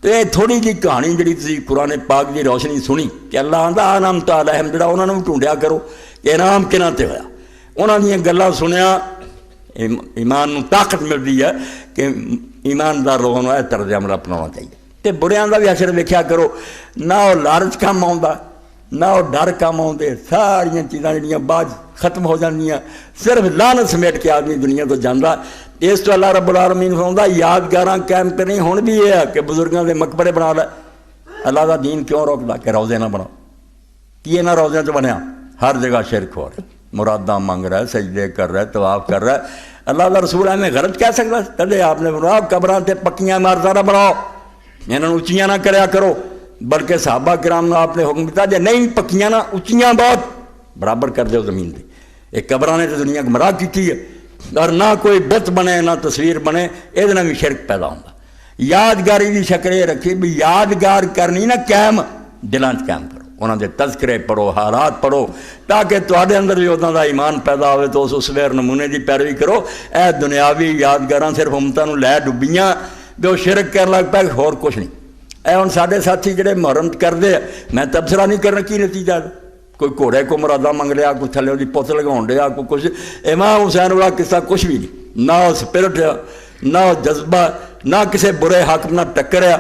تو یہ تھوڑی جی کہانی جی تھی قرآن پاک کی روشنی سنی کہ اللہ آتا انعام علیہم جڑا انہوں نے ڈھونڈیا کرو کہ انعام کنہاں تے ہویا، انہوں نے گلاں سنیا۔ ایمان نو طاقت ملتی ہے کہ ایماندار لوگوں کو یہ طرز عمل اپنانا چاہیے۔ تو بڑیاں کا بھی اثر ویکھیا کرو، نہ وہ لالچ کام آتا نہ وہ ڈر کام آتے، ساریا چیزاں جڑیاں بعد ختم ہو جاندیاں، صرف لعنت سمیٹ کے آدمی دنیا تو جانا۔ اس تو اللہ رب العالمین فرماتا یادگاراں قائم کرنی ہن بھی یہ ہے کہ بزرگاں دے مقبرے بنا لے۔ اللہ دا دین کیوں روکدا کہ روزے نہ بناؤ؟ کی نہ روزے چ بنیا؟ ہر جگہ شرک ہو رہا ہے، مراداں منگ رہا ہے، سجدے کر رہا ہے، طواف کر رہا ہے۔ اللہ دا رسول ہمیں غلط کہہ سکتا ہے؟ کدے آپ نے فرمایا قبراں تے پکیاں عمارتاں نہ بناؤ، انہاں نوں اچیاں نہ کریا کرو، بلکہ صحابہ کرام نے آپ نے حکم دیتا جے نہیں پکیاں نہ اچیاں بہت برابر کر دو زمین دے۔ ایک قبراں نے تو دنیا گمراہ کی ہے، اور نہ کوئی بت بنے نہ تصویر بنے، یہ بھی شرک پیدا ہوتا۔ یادگاری کی شکل یہ رکھی بھی یادگار کرنی نہ قائم دلان چ قائم کرو، انہوں دے تذکرے پڑھو، حالات پڑھو، تاکہ تواڈے اندر بھی اداں دا ایمان پیدا ہوئے تو اس ویر نمونے دی پیروی کرو۔ اے دنیاوی یادگاراں صرف امتاں نوں لے ڈبیاں بھی وہ شرک کر لگ پائے، ہور کچھ نہیں۔ اے ہن ساڈے ساتھی جڑے محرم کردے میں تبصرہ نہیں کرنا کی نتیجہ، کوئی گھوڑے کو مرادہ منگ لیا، کوئی تھلے دی پت لگاؤن ڈیا، کوئی کچھ۔ امام حسین والا قصہ کچھ بھی نہیں، نہ وہ سپرٹ نہ وہ جذبہ، نہ کسی برے حاکم نہ ٹکریا،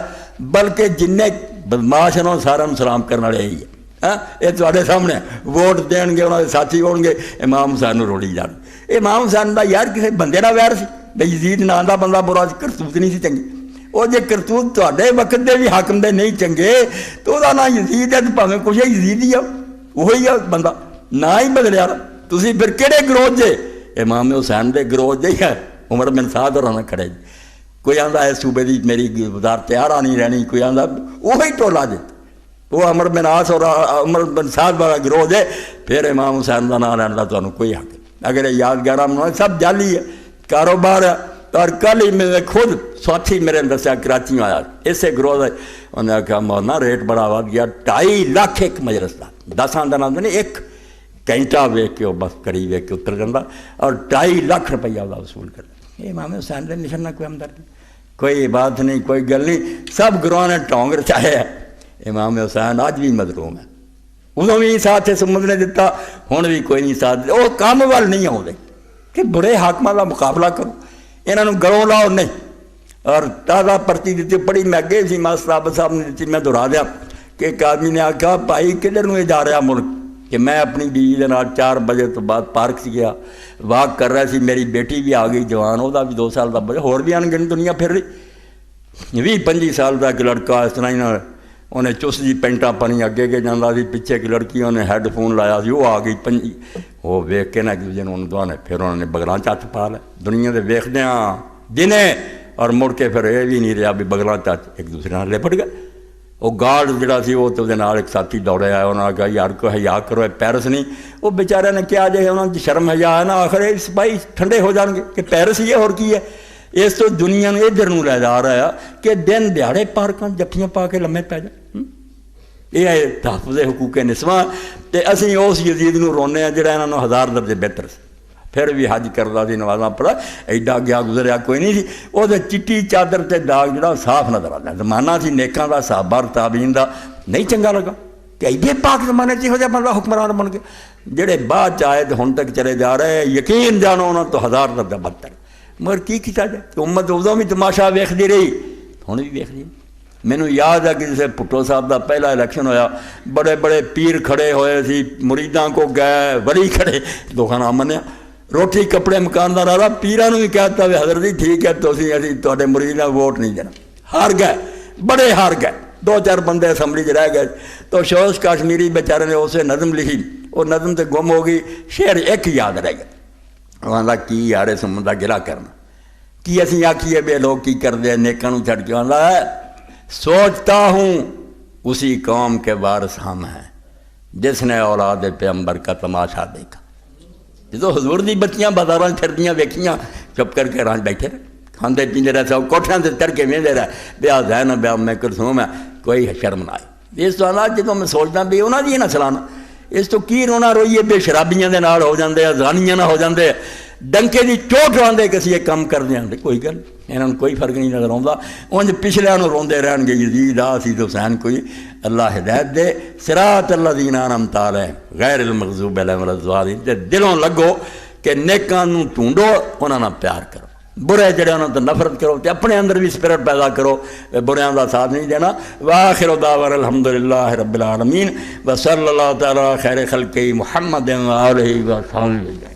بلکہ جن بدماش ہیں سارا سلام کرنے والے یہی ہے۔ یہ تواڈے سامنے ووٹ دین گے، انہوں کے ساتھی ہون گے، امام حسین روڑی جان۔ امام حسین دا یار کسی بندے نہ ویر سی، بھئی یزید نام دا بندہ برا کرتوت نہیں سی چنگی۔ وہ جے کرتوت تواڈے وقت دے بھی حاکم دے نہیں چنگے تو وہ نام یزید ہے، تو بھاویں کچھ ہے یزید ہی ہے، وہی ہے بندہ، نہ ہی بدلیا۔ تسی پھر کہڑے گروہ جے؟ امام حسین دے گروہ جے ہے، عمر بن سعد اور کھڑے جی۔ کوئی آندا ہے صوبے دی میری وزارت تیار آنی رہنی، کوئی آندا وہی ٹولا جے، وہ عمر بن عاص اور عمر بن سعد والا گروہ جے، پھر امام حسین کا نام لینا تمہیں کوئی حق نہیں۔ اگر یہ یادگار سب جعلی ہے، کاروبار ہے۔ اور کل ہی میں خود ساتھی میرے دسیا کراچی آیا اسے گروہ ہے، انہیں کہا مولانا ریٹ بڑا ود گیا، 2.5 لاکھ ایک مجلس کا، 10 دن نہیں ایک گھنٹہ ویک کے وہ بس کری ویک کے اتر جاتا، اور 2.5 لاکھ روپیہ وہ وصول کرتا۔ یہ امام حسین دے نشان نہ کوئی ہمدرد نہیں، کوئی بات نہیں، کوئی گل نہیں، سب گروہ نے ٹونگ رچایا ہے۔ امام حسین آج بھی مظلوم ہے، ادوں بھی ساتھ سمجھ نے دیتا، ہوں بھی کوئی نہیں ساتھ، وہ کام وال نہیں آتے کہ برے حاکمہ کا مقابلہ کرو، انہوں گلوں لاؤ نہیں۔ اور تازہ پرچی دیتی پڑھی میں اگے سی ماسٹر عابد صاحب نے دیتی، میں دہرا دیا کہ ایک آدمی نے آخیا بھائی کدھر نوں جا رہا ملک، کہ میں اپنی بیوی کے نال 4 بجے تو بعد پارک سے گیا، واک کر رہا سی، میری بیٹی بھی آ گئی جوان، وہ بھی 2 سال کا بچہ، ہور بھی ان گنی دنیا پھر رہی، 20-25 سال کا ایک لڑکا اس طرح ہی نہ انہیں چس جی پینٹاں پانی اگے کے جانا سی، پیچھے ایک لڑکی انہیں ہیڈ فون لایا سی، وہ آ گئی 5 وہ ویخ کے نہ ایک دوسرے انہوں دعا نے پھر انہوں نے بغلاں چچ پا لیا، دنیا دے ویخدے ہاں دنے، اور مڑ کے پھر یہ بھی نہیں رہا بھی بغلاں چچ ایک دوسرے نال لپٹ گئے۔ وہ گارڈ جڑا سی وہ تو ایک ساتھی دوڑے آیا، انہوں نے کہا یار کو حیا کرو، پیرس نہیں، وہ بیچارے نے کیا جائے انہوں نے شرم حیا ہے نا، آخر سپاہی ٹھنڈے ہو جان گے کہ پیرس ہی ہے اور کی ہے۔ اس تو دنیا نے ادھر نوں لے جا رہا ہے کہ دن دیہڑے پارکاں جفیاں پا کے لمے پی جائیں، یہ ہے تحفظ حقوق نسواں۔ تے اسی اس یزید نوں رونے ہیں جڑا انہاں نوں 1000 درجے بہتر سی، پھر بھی حج کردا سی، نمازاں پڑھا، ایڈا گیا گزریا کوئی نہیں سی، وہ چٹی چادر تے داغ جڑا صاف نظر آتا، زمانہ سی نیکاں دا، صحابہ تابعین دا، نہیں چنگا لگا کہ ایڈے پاک زمانے چ یہو جہا بندہ حکمران بن گیا۔ جڑے بعد آئے تو ہن تک چلے جا رہے، یقین جانو انہاں تو 1000 درجہ بدتر، مگر کی کیتا جائے، امت ادوں بھی تماشا ویکھدی رہی، ہن بھی ویکھدی۔ مینوں یاد ہے کہ جسے بھٹو صاحب دا پہلا الیکشن ہویا، بڑے بڑے پیر کھڑے ہوئے سی، مریداں کو گئے، ولی کھڑے، دکھا نہ منیا، روٹی کپڑے مکان دا رہا، پیراں نوں بھی کہتا ہے حضرت جی ٹھیک ہے تو اسی تواڈے مریداں ووٹ نہیں دینا، ہار گئے، بڑے ہار گئے، 2-4 بندے اسمبلی چ رہ گئے۔ تو شوش کاشمیری بیچارے نے اسے نظم لکھی، وہ نظم تے گم ہو گئی، شعر ایک یاد رہ گیا، وہ آندا کی یار سمندہ گلا کرنا، کی اسی آکھیے بے لوگ کی کر دے نیکاں نوں چھڈ کے، آندا ہے سوچتا ہوں اسی قوم کے وارث ہم ہیں جس نے اولاد پیغمبر کا تماشا دیکھا۔ جدو حضور دی بچیاں بازاراں پھردیاں ویکھیاں، چپ کر کے راہ بیٹھے رہے، کھاندے پیندے رہے، سب کوٹھیاں تے چڑھ کے ویندے رہے، بیا زینب بیا ام کلثوم ہے، کوئی شرم نہ آئی۔ اس تو بعد جدوں میں سوچدا بھی انہاں دی نہ چلانا، اس تو کی رونا روئیے بے شرابیاں دے نال ہو جاندے، زانیاں نہ ہو جاندے، ڈنکے دی چوٹ آدھے کہ اسی یہ کام کر دیا کوئی گل انہوں کوئی فرق نہیں نظر آتا انج پچھلے روندے رہن گے یزید حسین حسین کوئی اللہ ہدایت دے صراط الذین انعمت علیہم غیر المغضوب علیہم ولا الضالین تے دلوں لگو کہ نیکاں نوں ڈھونڈو انہاں نال پیار کرو برے جڑے انہاں تو نفرت کرو تے اپنے اندر بھی اسپرٹ پیدا کرو بریاں دا ساتھ نہیں دینا وآخر دعوانا الحمدللہ رب العالمین وصلی اللہ تعالی خیر خلقہ محمد و آلہ و صحبہ